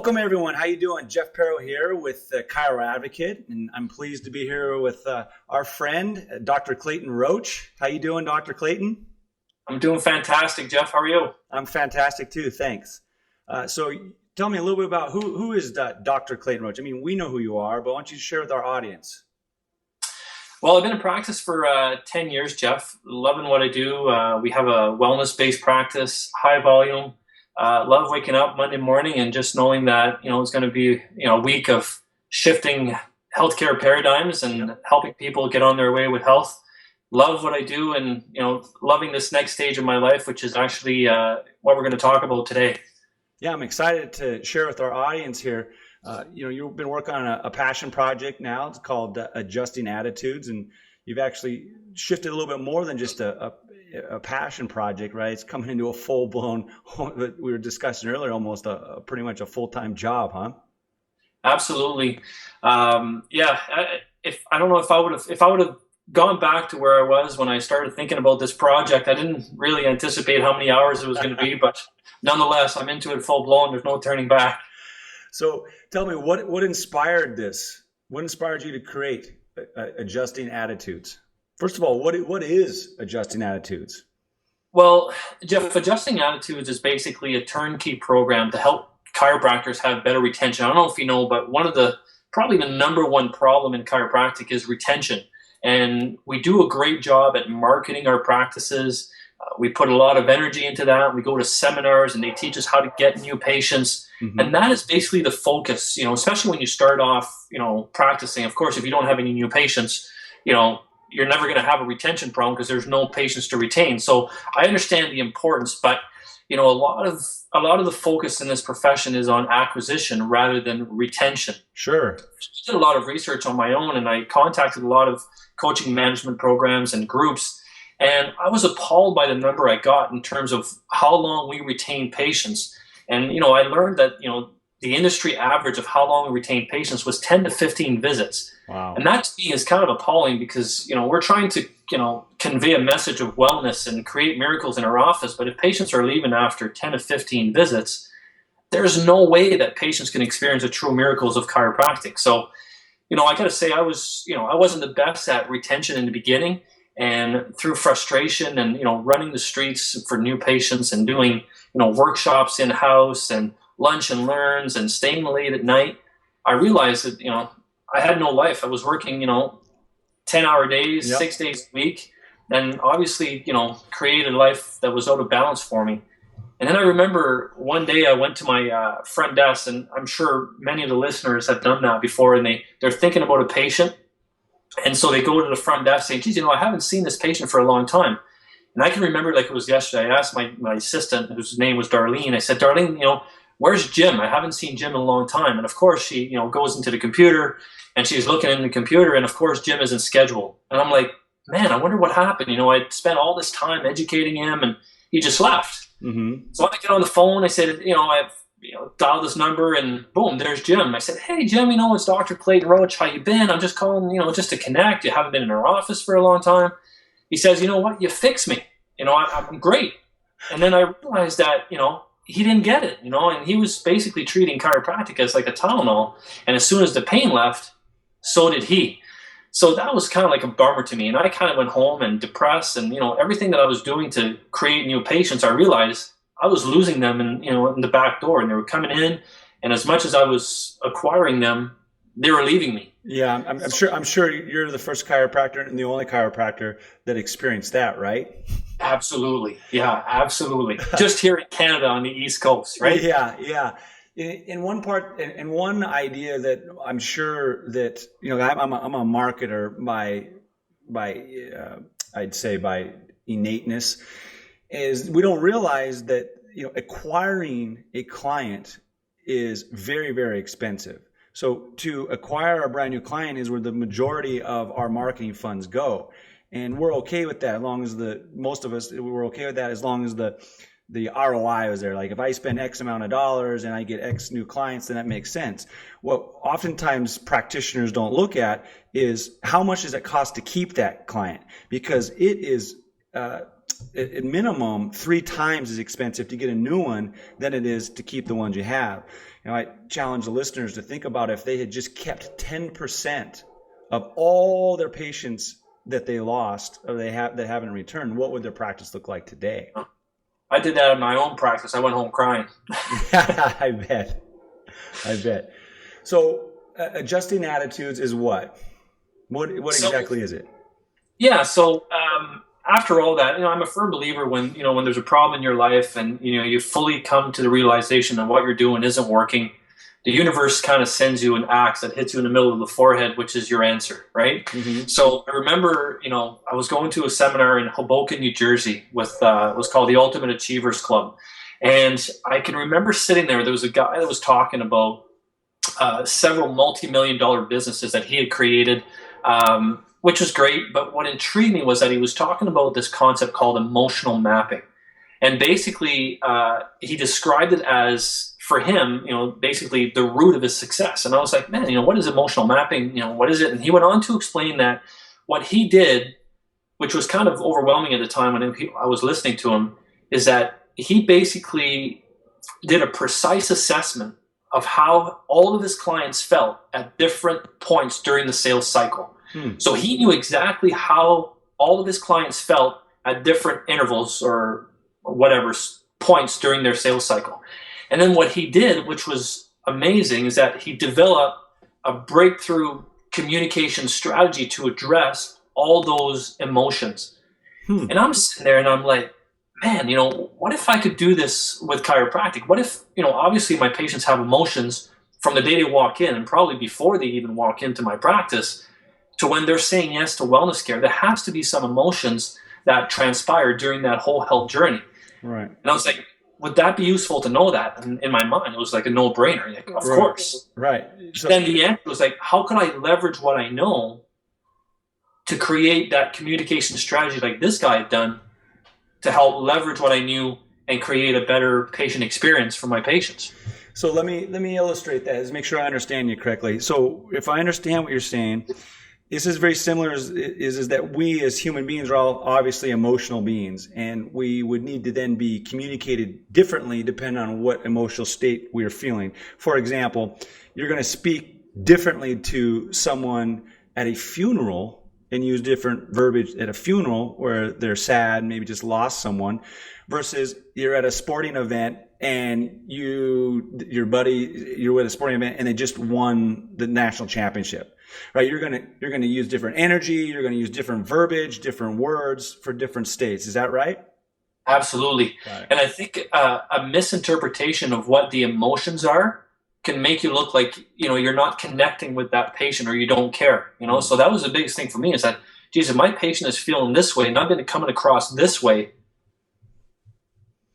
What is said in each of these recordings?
Welcome everyone. How you doing? Jeff Perro here with ChiroAdvocate, and I'm pleased to be here with our friend, Dr. Clayton Roach. How you doing, Dr. Clayton? I'm doing fantastic, Jeff. How are you? I'm fantastic too. Thanks. So tell me a little bit about who is Dr. Clayton Roach. I mean, we know who you are, but why don't you share with our audience? Well, I've been in practice for 10 years, Jeff. Loving what I do. We have a wellness-based practice, high volume. Love waking up Monday morning and just knowing that, it's going to be, a week of shifting healthcare paradigms and helping people get on their way with health. Love what I do and, loving this next stage of my life, which is actually what we're going to talk about today. Yeah, I'm excited to share with our audience here. You've been working on a passion project now. It's called Adjusting Attitudes, and you've actually shifted a little bit more than just a passion project, right? It's coming into a full-blown, we were discussing earlier, almost pretty much a full-time job, huh? Absolutely. If I don't know if I would have gone back to where I was when I started thinking about this project, I didn't really anticipate how many hours it was going to be, but nonetheless, I'm into it full-blown. There's no turning back. So tell me, what inspired this? What inspired you to create Adjusting Attitudes? First of all, what is Adjusting Attitudes? Well, Jeff, Adjusting Attitudes is basically a turnkey program to help chiropractors have better retention. I don't know if you know, but probably the number one problem in chiropractic is retention. And we do a great job at marketing our practices. We put a lot of energy into that. We go to seminars and they teach us how to get new patients. Mm-hmm. And that is basically the focus, especially when you start off, practicing. Of course, if you don't have any new patients, you're never going to have a retention problem because there's no patients to retain. So I understand the importance, but a lot of the focus in this profession is on acquisition rather than retention. Sure. I did a lot of research on my own, and I contacted a lot of coaching management programs and groups, and I was appalled by the number I got in terms of how long we retain patients. And I learned that the industry average of how long we retain patients was 10 to 15 visits. Wow. And that to me is kind of appalling because, we're trying to, convey a message of wellness and create miracles in our office. But if patients are leaving after 10 to 15 visits, there's no way that patients can experience the true miracles of chiropractic. So, I got to say I wasn't the best at retention in the beginning. And through frustration and, running the streets for new patients and doing, workshops in-house and lunch and learns and staying late at night, I realized that, I had no life. I was working, 10-hour days, Yep. 6 days a week, and obviously, created a life that was out of balance for me. And then I remember one day I went to my front desk, and I'm sure many of the listeners have done that before, and they're thinking about a patient. And so they go to the front desk saying, geez, I haven't seen this patient for a long time. And I can remember like it was yesterday. I asked my assistant, whose name was Darlene, I said, Darlene, where's Jim? I haven't seen Jim in a long time. And of course she, goes into the computer and she's looking in the computer, and of course Jim isn't scheduled. And I'm like, man, I wonder what happened. I spent all this time educating him and he just left. Mm-hmm. So I get on the phone. I said, I've dialed this number, and boom, there's Jim. I said, hey, Jim, it's Dr. Clayton Roach. How you been? I'm just calling, just to connect. You haven't been in our office for a long time. He says, you know what? You fix me. I'm great. And then I realized that, he didn't get it, and he was basically treating chiropractic as like a Tylenol. And as soon as the pain left, so did he. So that was kind of like a bummer to me. And I kind of went home and depressed, and, everything that I was doing to create new patients, I realized I was losing them in the back door, and they were coming in. And as much as I was acquiring them, they were leaving me. Yeah, I'm sure you're the first chiropractor and the only chiropractor that experienced that, right? Absolutely. Yeah, absolutely. Just here in Canada on the East Coast, right? Yeah. In one part, and one idea that I'm sure that, I'm a marketer I'd say by innateness, is we don't realize that, acquiring a client is very, very expensive. So to acquire a brand new client is where the majority of our marketing funds go. And we're okay with that as long as most of us, we're okay with that as long as the ROI is there. Like if I spend X amount of dollars and I get X new clients, then that makes sense. What oftentimes practitioners don't look at is how much does it cost to keep that client? Because it is at minimum 3 times as expensive to get a new one than it is to keep the ones you have. I challenge the listeners to think about if they had just kept 10% of all their patients that they lost or that haven't returned, what would their practice look like today? I did that in my own practice. I went home crying. I bet. So adjusting attitudes is what? What exactly is it? Yeah. So after all that, I'm a firm believer when there's a problem in your life and you fully come to the realization that what you're doing isn't working, the universe kind of sends you an axe that hits you in the middle of the forehead, which is your answer, right? Mm-hmm. So I remember, I was going to a seminar in Hoboken, New Jersey with it was called the Ultimate Achievers Club. And I can remember sitting there. There was a guy that was talking about several multi-million-dollar businesses that he had created, which was great. But what intrigued me was that he was talking about this concept called emotional mapping. And basically, he described it as, for him, basically the root of his success. And I was like, man, what is emotional mapping? What is it? And he went on to explain that what he did, which was kind of overwhelming at the time when I was listening to him, is that he basically did a precise assessment of how all of his clients felt at different points during the sales cycle. So he knew exactly how all of his clients felt at different intervals or whatever points during their sales cycle. And then what he did, which was amazing, is that he developed a breakthrough communication strategy to address all those emotions. And I'm sitting there and I'm like, man, what if I could do this with chiropractic? What if, obviously my patients have emotions from the day they walk in and probably before they even walk into my practice to when they're saying yes to wellness care. There has to be some emotions that transpire during that whole health journey. Right. And I was like, would that be useful to know that? And in my mind, it was like a no-brainer. Like, of course. Right. So then the answer was like, how can I leverage what I know to create that communication strategy like this guy had done to help leverage what I knew and create a better patient experience for my patients? So let me illustrate that, make sure I understand you correctly. So if I understand what you're saying, this is very similar is that we as human beings are all obviously emotional beings, and we would need to then be communicated differently depending on what emotional state we are feeling. For example, you're going to speak differently to someone at a funeral and use different verbiage at a funeral where they're sad, maybe just lost someone, versus you're at a sporting event and you're with a sporting event and they just won the national championship. Right, you're gonna use different energy. You're gonna use different verbiage, different words for different states. Is that right? Absolutely. And I think a misinterpretation of what the emotions are can make you look like you're not connecting with that patient or you don't care. So that was the biggest thing for me is that, geez, if my patient is feeling this way, not going to coming across this way,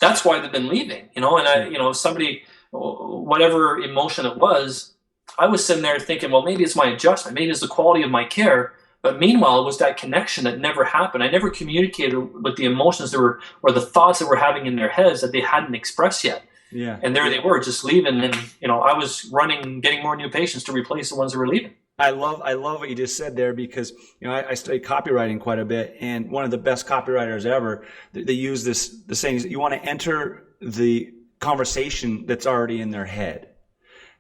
that's why they've been leaving. And somebody, whatever emotion it was, I was sitting there thinking, well, maybe it's my adjustment, maybe it's the quality of my care. But meanwhile, it was that connection that never happened. I never communicated with the emotions or the thoughts that were having in their heads that they hadn't expressed yet. Yeah. And there they were, just leaving. And I was running, getting more new patients to replace the ones that were leaving. I love what you just said there because I studied copywriting quite a bit, and one of the best copywriters ever, they use the saying, you want to enter the conversation that's already in their head.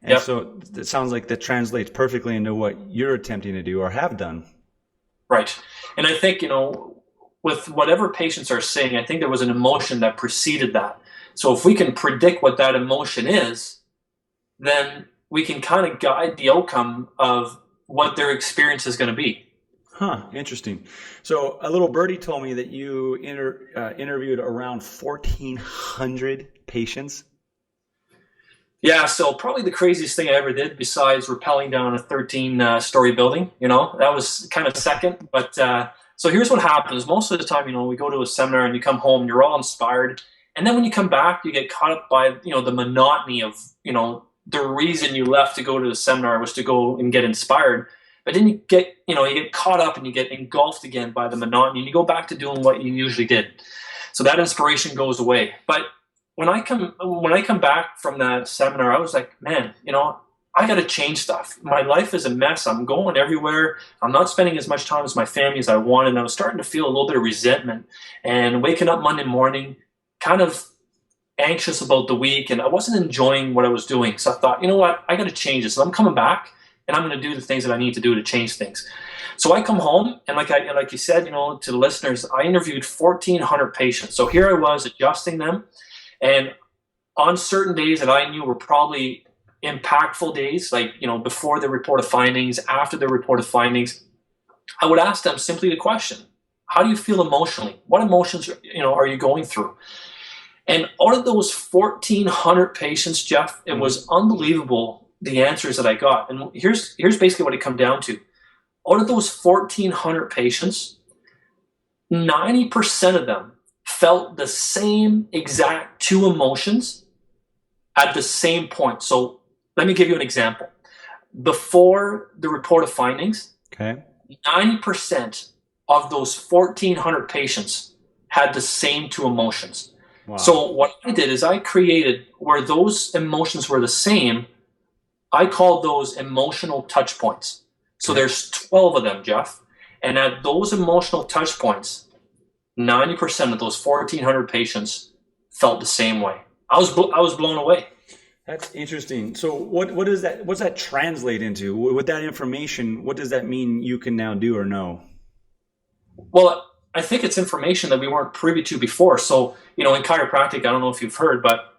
And yep. So it sounds like that translates perfectly into what you're attempting to do or have done. Right. And I think, with whatever patients are saying, I think there was an emotion that preceded that. So if we can predict what that emotion is, then we can kind of guide the outcome of what their experience is going to be. Huh. Interesting. So a little birdie told me that you interviewed around 1,400 patients. Yeah, so probably the craziest thing I ever did besides rappelling down a 13-story building, that was kind of second. But so here's what happens. Most of the time, we go to a seminar and you come home, you're all inspired. And then when you come back, you get caught up by, the monotony of, the reason you left to go to the seminar was to go and get inspired. But then you get caught up and you get engulfed again by the monotony and you go back to doing what you usually did. So that inspiration goes away. But when I come back from that seminar, I was like, man, I got to change stuff. My life is a mess. I'm going everywhere. I'm not spending as much time as my family as I wanted. And I was starting to feel a little bit of resentment and waking up Monday morning kind of anxious about the week, and I wasn't enjoying what I was doing. So I thought, you know what, I got to change this. So I'm coming back and I'm going to do the things that I need to do to change things. So I come home and like you said, to the listeners, I interviewed 1,400 patients. So here I was adjusting them, and on certain days that I knew were probably impactful days, like, before the report of findings, after the report of findings, I would ask them simply the question, how do you feel emotionally? What emotions, are you going through? And out of those 1,400 patients, Jeff, it was unbelievable the answers that I got. And here's basically what it come down to. Out of those 1,400 patients, 90% of them felt the same exact two emotions at the same point. So let me give you an example. Before the report of findings, okay, 90% of those 1,400 patients had the same two emotions. wow. So what I did is I created where those emotions were the same. I called those emotional touch points. So there's 12 of them, Jeff. And at those emotional touch points, 90% of those 1,400 patients felt the same way. I was blown away. That's interesting. So what is that? What's that translate into? With that information, what does that mean you can now do or know? Well, I think it's information that we weren't privy to before. So, in chiropractic, I don't know if you've heard, but,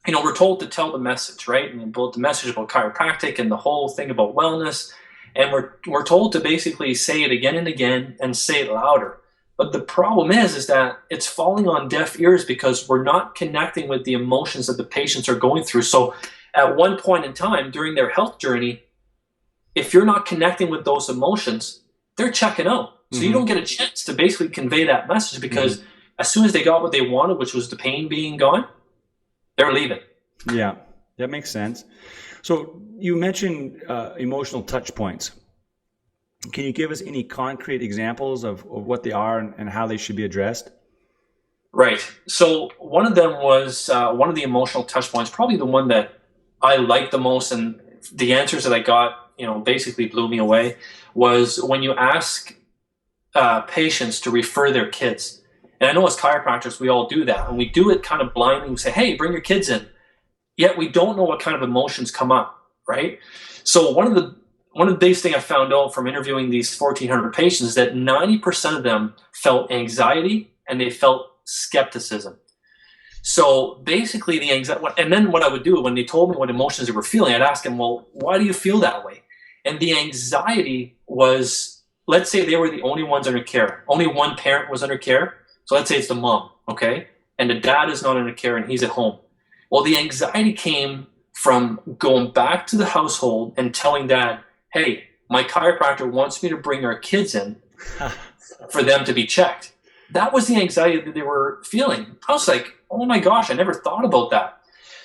we're told to tell the message, right? And both the message about chiropractic and the whole thing about wellness. And we're told to basically say it again and again and say it louder. But the problem is that it's falling on deaf ears because we're not connecting with the emotions that the patients are going through. So at one point in time during their health journey, if you're not connecting with those emotions, they're checking out. So you don't get a chance to basically convey that message because as soon as they got what they wanted, which was the pain being gone, they're leaving. Yeah, that makes sense. So you mentioned emotional touch points. Can you give us any concrete examples of what they are and how they should be addressed? Right. So one of them was one of the emotional touch points, probably the one that I liked the most, and the answers that I got, basically blew me away, was when you ask patients to refer their kids. And I know as chiropractors, we all do that, and we do it kind of blindly. We say, hey, bring your kids in. Yet we don't know what kind of emotions come up, right? So one of the biggest things I found out from interviewing these 1,400 patients is that 90% of them felt anxiety and they felt skepticism. So basically the anxiety, and then what I would do when they told me what emotions they were feeling, I'd ask them, well, why do you feel that way? And the anxiety was, let's say they were the only ones under care. Only one parent was under care. So let's say it's the mom, okay? And the dad is not under care and he's at home. Well, the anxiety came from going back to the household and telling dad, hey, my chiropractor wants me to bring our kids in for them to be checked. That was the anxiety that they were feeling. I was like, oh my gosh, I never thought about that.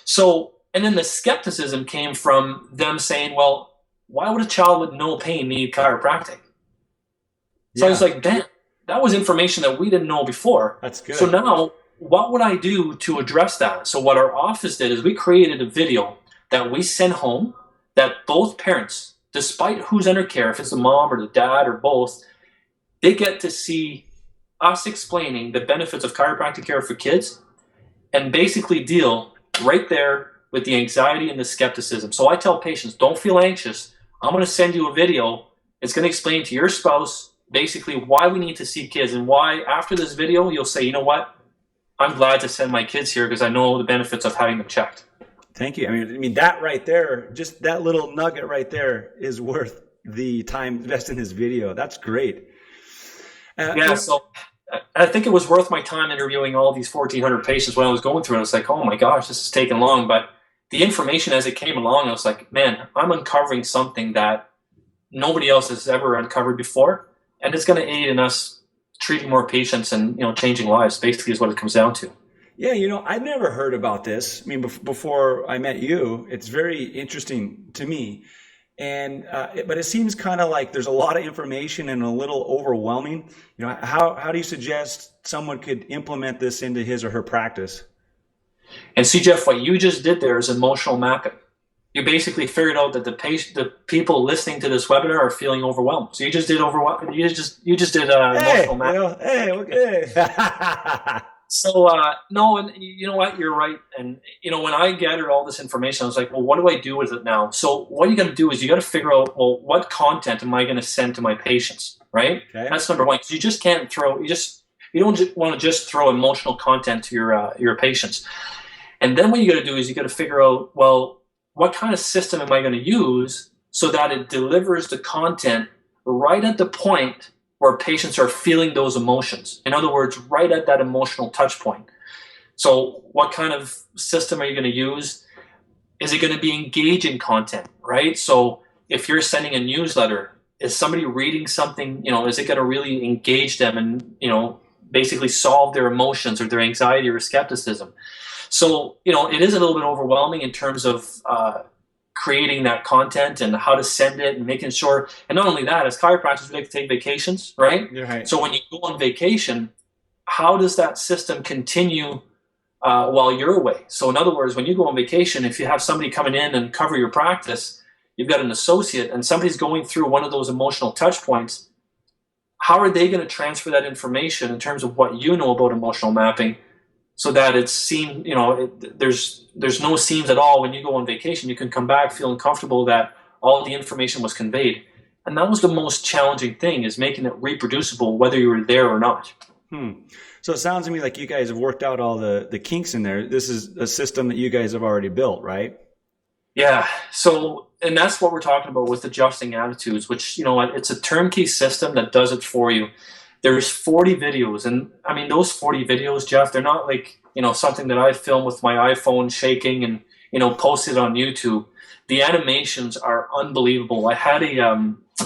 So, and then the skepticism came from them saying, well, why would a child with no pain need chiropractic? So I was like, damn, that was information that we didn't know before. That's good. So now, what would I do to address that? So what our office did is we created a video that we sent home that both parents, despite who's under care, if it's the mom or the dad or both, they get to see us explaining the benefits of chiropractic care for kids and basically deal right there with the anxiety and the skepticism. So I tell patients, don't feel anxious. I'm going to send you a video. It's going to explain to your spouse basically why we need to see kids and why after this video, you'll say, you know what? I'm glad to send my kids here because I know the benefits of having them checked. Thank you. I mean that right there, just that little nugget right there is worth the time invested in this video. That's great. So I think it was worth my time interviewing all these 1,400 patients when I was going through it. I was like, oh my gosh, this is taking long. But the information as it came along, I was like, man, I'm uncovering something that nobody else has ever uncovered before. And it's going to aid in us treating more patients and, changing lives, basically is what it comes down to. Yeah, I've never heard about this. I mean, before I met you, it's very interesting to me. And but it seems kind of like there's a lot of information and a little overwhelming. How do you suggest someone could implement this into his or her practice? And see, Jeff, what you just did there is emotional mapping. you basically figured out that the people listening to this webinar are feeling overwhelmed. So you just did you just did emotional mapping. Hey, okay. So no, and you know what, you're right. And you know, when I gathered all this information, I was like, well, what do I do with it now? So what you got to do is you got to figure out, well, what content am I going to send to my patients, right? Okay. That's number one. Because you just can't throw you don't want to just throw emotional content to your patients. And then what you got to do is you got to figure out, well, what kind of system am I going to use so that it delivers the content right at the point where patients are feeling those emotions. In other words, right at that emotional touch point. So what kind of system are you going to use? Is it going to be engaging content, right? So if you're sending a newsletter, is somebody reading something, you know, is it going to really engage them and, you know, basically solve their emotions or their anxiety or skepticism? So, you know, it is a little bit overwhelming in terms of creating that content and how to send it and making sure. And not only that, as chiropractors, we like to take vacations, right? Right. So when you go on vacation, how does that system continue while you're away? So in other words, when you go on vacation, if you have somebody coming in and cover your practice, you've got an associate and somebody's going through one of those emotional touch points, how are they going to transfer that information in terms of what you know about emotional mapping so that it's seen, you know, there's no seams at all. When you go on vacation, you can come back feeling comfortable that all the information was conveyed. And that was the most challenging thing, is making it reproducible whether you were there or not. So it sounds to me like you guys have worked out all the kinks in there. This is a system that you guys have already built, right? Yeah. So, and that's what we're talking about with adjusting attitudes, which, you know what, it's a turnkey system that does it for you. There's 40 videos. And I mean, those 40 videos, Jeff, they're not like, you know, something that I film with my iPhone shaking and, you know, post it on YouTube. The animations are unbelievable. I had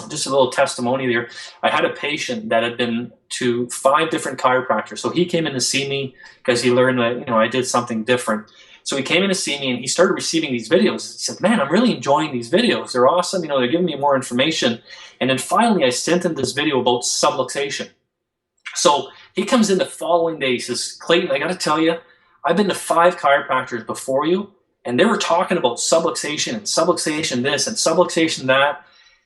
just a little testimony there. I had a patient that had been to 5 different chiropractors. So he came in to see me because he learned that, you know, I did something different. So he came in to see me and he started receiving these videos. He said, man, I'm really enjoying these videos. They're awesome. You know, they're giving me more information. And then finally I sent him this video about subluxation. So he comes in the following day. He says, Clayton, I got to tell you, I've been to 5 chiropractors before you, and they were talking about subluxation and subluxation this and subluxation that.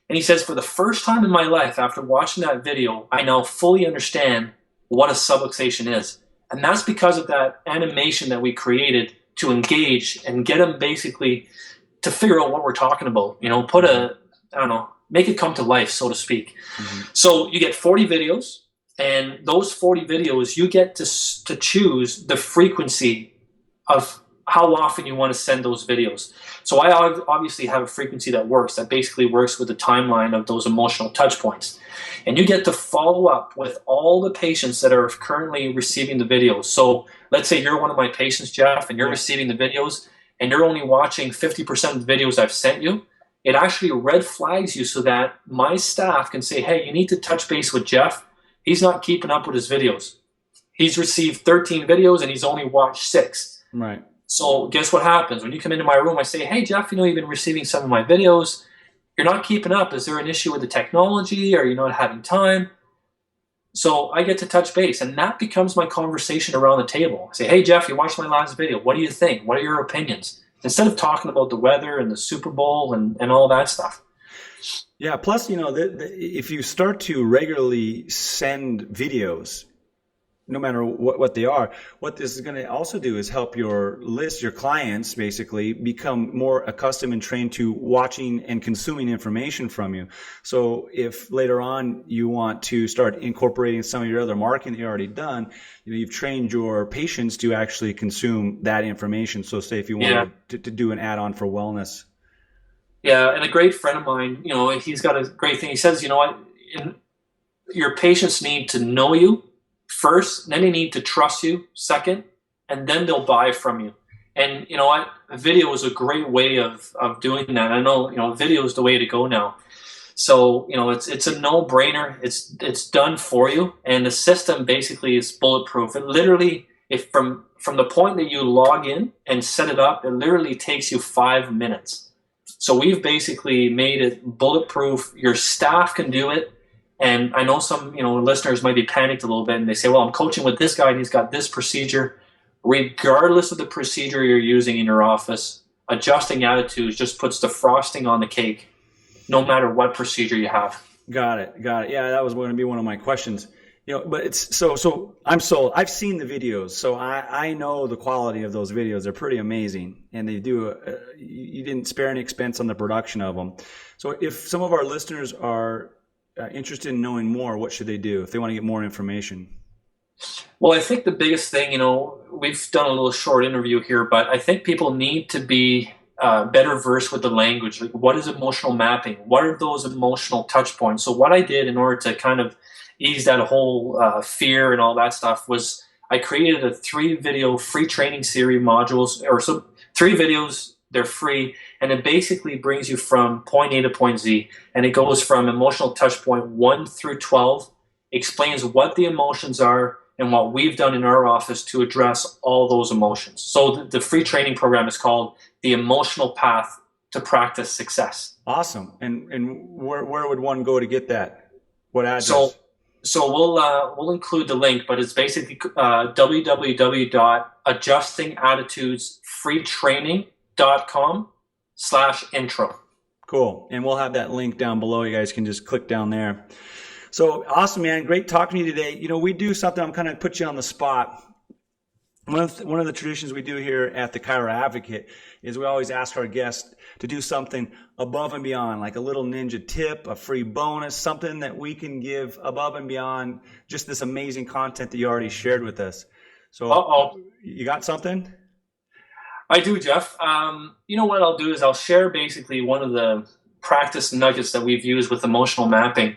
And he says, for the first time in my life, after watching that video, I now fully understand what a subluxation is. And that's because of that animation that we created to engage and get them basically to figure out what we're talking about. You know, make it come to life, so to speak. Mm-hmm. So you get 40 videos. And those 40 videos, you get to choose the frequency of how often you want to send those videos. So I obviously have a frequency that basically works with the timeline of those emotional touch points. And you get to follow up with all the patients that are currently receiving the videos. So let's say you're one of my patients, Jeff, and you're receiving the videos, and you're only watching 50% of the videos I've sent you. It actually red flags you so that my staff can say, hey, you need to touch base with Jeff. He's not keeping up with his videos. He's received 13 videos and he's only watched 6. Right. So guess what happens? When you come into my room, I say, hey, Jeff, you know, you've been receiving some of my videos. You're not keeping up. Is there an issue with the technology? Are you not having time? So I get to touch base, and that becomes my conversation around the table. I say, hey, Jeff, you watched my last video. What do you think? What are your opinions? Instead of talking about the weather and the Super Bowl and all that stuff. Yeah. Plus, you know, if you start to regularly send videos, no matter what they are, what this is going to also do is help your clients basically become more accustomed and trained to watching and consuming information from you. So if later on you want to start incorporating some of your other marketing that you've already done, you know, you've trained your patients to actually consume that information. So say if you wanted to do an add-on for wellness. Yeah, and a great friend of mine, you know, he's got a great thing. He says, you know what, your patients need to know you first, then they need to trust you second, and then they'll buy from you. And you know what, video is a great way of doing that. I know, you know, video is the way to go now. So, you know, it's a no-brainer. It's done for you, and the system basically is bulletproof. It literally, if from the point that you log in and set it up, it literally takes you 5 minutes. So we've basically made it bulletproof. Your staff can do it. And I know some, you know, listeners might be panicked a little bit and they say, well, I'm coaching with this guy and he's got this procedure. Regardless of the procedure you're using in your office, adjusting attitudes just puts the frosting on the cake, no matter what procedure you have. Got it. Yeah, that was going to be one of my questions. But it's so I'm sold. I've seen the videos, so I know the quality of those videos. They're pretty amazing, and they do. You didn't spare any expense on the production of them. So if some of our listeners are interested in knowing more, what should they do if they want to get more information? Well, I think the biggest thing, we've done a little short interview here, but I think people need to be better versed with the language. Like, what is emotional mapping? What are those emotional touch points? So what I did in order to kind of ease that whole fear and all that stuff was I created a 3-video free training series modules, or so 3 videos. They're free, and it basically brings you from point A to point Z, and it goes from emotional touch point 1 through 12, explains what the emotions are and what we've done in our office to address all those emotions. So the free training program is called The Emotional Path to Practice Success. Awesome. And where would one go to get that? What address? So we'll include the link, but it's basically www.adjustingattitudesfreetraining.com/intro. Cool. And we'll have that link down below. You guys can just click down there. So awesome, man. Great talking to you today. We do something, I'm kind of put you on the spot. One of the traditions we do here at the ChiroAdvocate is we always ask our guests to do something above and beyond, like a little ninja tip, a free bonus, something that we can give above and beyond just this amazing content that you already shared with us. So you got something? I do, Jeff. What I'll do is I'll share basically one of the practice nuggets that we've used with emotional mapping.